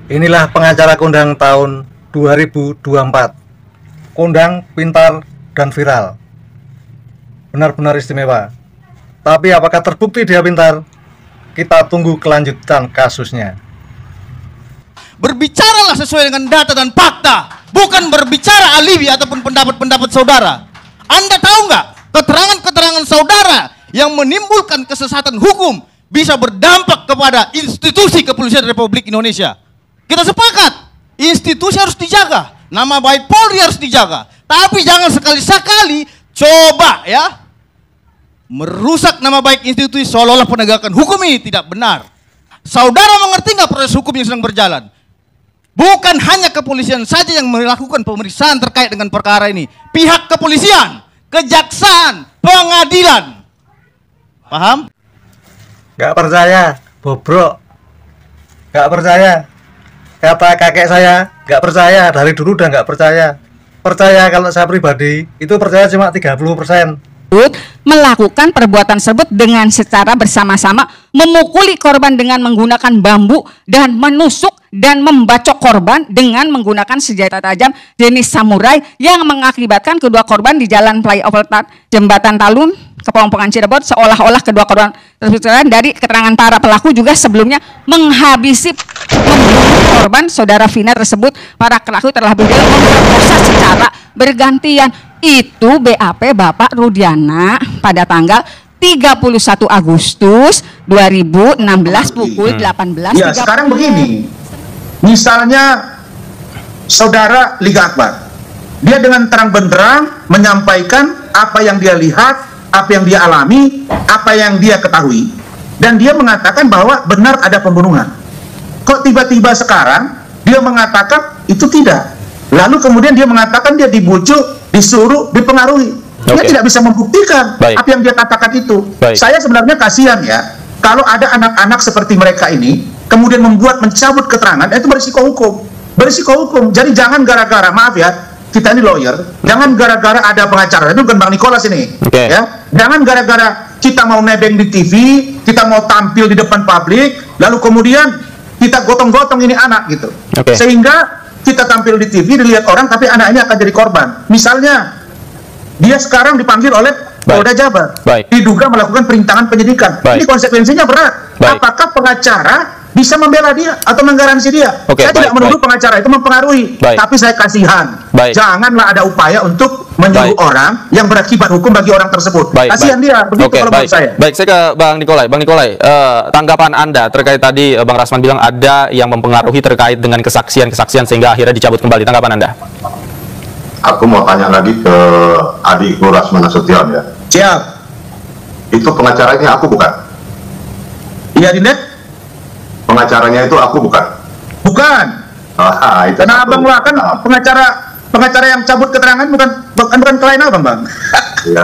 Inilah pengacara kondang tahun 2024. Kondang pintar dan viral. Benar-benar istimewa. Tapi apakah terbukti dia pintar? Kita tunggu kelanjutan kasusnya. Berbicaralah sesuai dengan data dan fakta, bukan berbicara alibi ataupun pendapat-pendapat saudara. Anda tahu nggak, keterangan-keterangan saudara yang menimbulkan kesesatan hukum bisa berdampak kepada institusi kepolisian Republik Indonesia. Kita sepakat, institusi harus dijaga, nama baik Polri harus dijaga. Tapi jangan sekali-sekali coba ya merusak nama baik institusi seolah-olah penegakan hukum ini tidak benar. Saudara mengerti nggak proses hukum yang sedang berjalan? Bukan hanya kepolisian saja yang melakukan pemeriksaan terkait dengan perkara ini. Pihak kepolisian, kejaksaan, pengadilan. Paham? Gak percaya, bobrok. Gak percaya. Kata kakek saya, gak percaya. Dari dulu udah gak percaya. Percaya kalau saya pribadi, itu percaya cuma 30%. Melakukan perbuatan tersebut dengan secara bersama-sama memukuli korban dengan menggunakan bambu dan menusuk dan membacok korban dengan menggunakan senjata tajam jenis samurai yang mengakibatkan kedua korban di jalan flyover jembatan Talun Kepompongan Cirebon seolah-olah kedua korban tersebut dari keterangan para pelaku juga sebelumnya membunuh korban saudara Vina tersebut. Para pelaku telah memperkosa secara bergantian. Itu BAP Bapak Rudiana pada tanggal 31 Agustus 2016 pukul 18.30. Ya, sekarang begini. Misalnya saudara Liga Akbar, dia dengan terang benderang menyampaikan apa yang dia lihat, apa yang dia alami, apa yang dia ketahui, dan dia mengatakan bahwa benar ada pembunuhan. Kok tiba-tiba sekarang dia mengatakan itu tidak? Lalu kemudian dia mengatakan dia dibujuk, disuruh, dipengaruhi. Dia tidak bisa membuktikan apa yang dia katakan itu. Saya sebenarnya kasihan ya, kalau ada anak-anak seperti mereka ini, kemudian mencabut keterangan, itu berisiko hukum. Berisiko hukum. Jadi jangan gara-gara, maaf ya, kita ini lawyer, jangan gara-gara ada pengacara, itu bukan Bang Nicholas ini. Ya, jangan gara-gara kita mau nebeng di TV, kita mau tampil di depan publik, lalu kemudian kita gotong-gotong ini anak gitu. Sehingga kita tampil di TV, dilihat orang, tapi anak ini akan jadi korban. Misalnya, dia sekarang dipanggil oleh Polda Jabar, diduga melakukan perintangan penyidikan. Ini konsekuensinya berat. Apakah pengacara bisa membela dia atau menggaransi dia? Saya tidak menuduh pengacara itu mempengaruhi, tapi saya kasihan. Janganlah ada upaya untuk menyuruh orang yang berakibat hukum bagi orang tersebut. Kasihan dia. Begitu kalau menurut saya. Baik, saya ke Bang Nikolai. Bang Nikolai, tanggapan Anda terkait tadi Bang Rasman bilang ada yang mempengaruhi terkait dengan kesaksian-kesaksian sehingga akhirnya dicabut kembali. Tanggapan Anda? Aku mau tanya lagi ke adikku Rasman Nasution ya. Siap. Itu pengacaranya aku bukan? Iya, Dinet? Pengacaranya itu aku bukan? Bukan. Itu karena abang lah kan pengacara yang cabut keterangan bukan klien abang, Bang. Ya,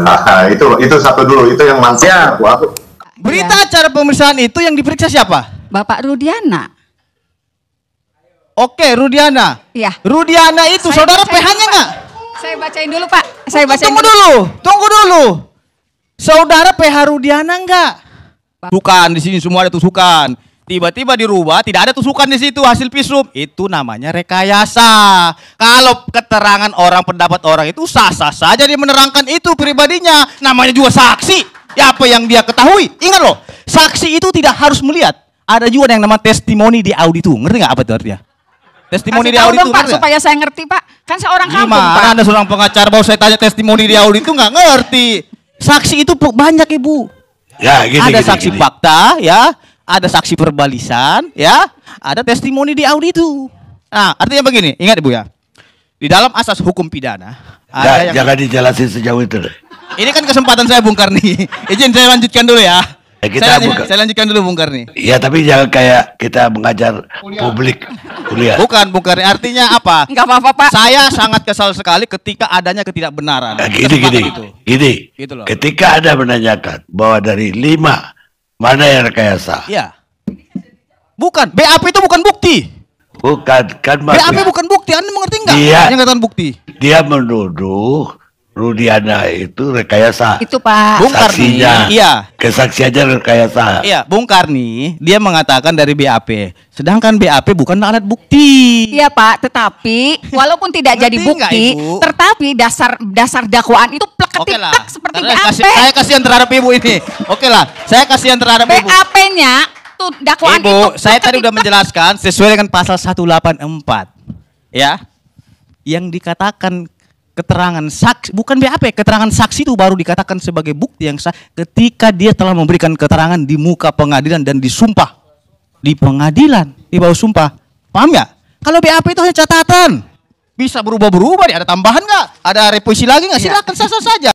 itu satu dulu, itu yang mantap. Aku. Berita acara pemeriksaan itu yang diperiksa siapa? Bapak Rudiana. Oke, Rudiana. Iya. Rudiana itu saya saudara PH-nya nggak? Saya bacain dulu, Pak. Saya bacain. Tunggu dulu. Saudara PH Rudiana nggak? Bukan, di sini semua ada tusukan. Tiba-tiba dirubah, tidak ada tusukan di situ hasil visum. Itu namanya rekayasa. Kalau keterangan orang, pendapat orang itu sah-sah saja dia menerangkan itu pribadinya. Namanya juga saksi. Ya apa yang dia ketahui. Ingat loh, saksi itu tidak harus melihat. Ada juga yang nama testimoni di auditu. Ngerti nggak apa itu artinya? Testimoni di auditu, Pak, supaya saya ngerti, Pak. Kan seorang kampung, Pak. Anda seorang pengacara, baru saya tanya testimoni di auditu nggak ngerti. Saksi itu banyak, Ibu. Ya, ada saksi fakta, ya. Ada saksi verbalisan, ya. Ada testimoni di auditu. Nah, artinya begini, ingat Ibu ya. Di dalam asas hukum pidana, ada yang... Jangan dijelasin sejauh itu deh. Ini kan kesempatan saya, Bung Karni. Izin saya lanjutkan dulu ya. Saya lanjutkan dulu, Bung Karni. Ya, tapi jangan kayak kita mengajar publik kuliah. Bukan, Bung Karni. Artinya apa? Enggak apa-apa, Pak. Saya sangat kesal sekali ketika adanya ketidakbenaran. Gini. Gitu loh. Ketika Anda menanyakan bahwa dari 5 mana yang rekayasa? Iya. Bukan, BAP itu bukan bukti. Bukan, kan BAP bukan bukti. Anda mengerti nggak? Dia yang katakan bukti. Dia menuduh Rudiana itu rekayasa. Itu Pak. Bung Karni, Saksinya. iya. Kesaksiannya rekayasa. Iya, Bung Karni dia mengatakan dari BAP. Sedangkan BAP bukan alat bukti. Iya Pak, tetapi walaupun tidak jadi Ngerti nggak, bukti, Ibu? tetapi dakwaan itu Oke plek-ketik lah. plek seperti Karena BAP. saya kasihan terhadap Ibu ini. Oke lah, saya kasihan terhadap Ibu. BAP-nya tuh dakwaan itu. Ibu, saya tadi plek-ketik udah menjelaskan sesuai dengan pasal 184. Ya. Yang dikatakan keterangan saksi, bukan BAP, keterangan saksi itu baru dikatakan sebagai bukti yang sah ketika dia telah memberikan keterangan di muka pengadilan dan disumpah di pengadilan, di bawah sumpah. Paham ya? Kalau BAP itu hanya catatan, bisa berubah-berubah, ada tambahan nggak? Ada revisi lagi nggak? Silakan sah-sah saja.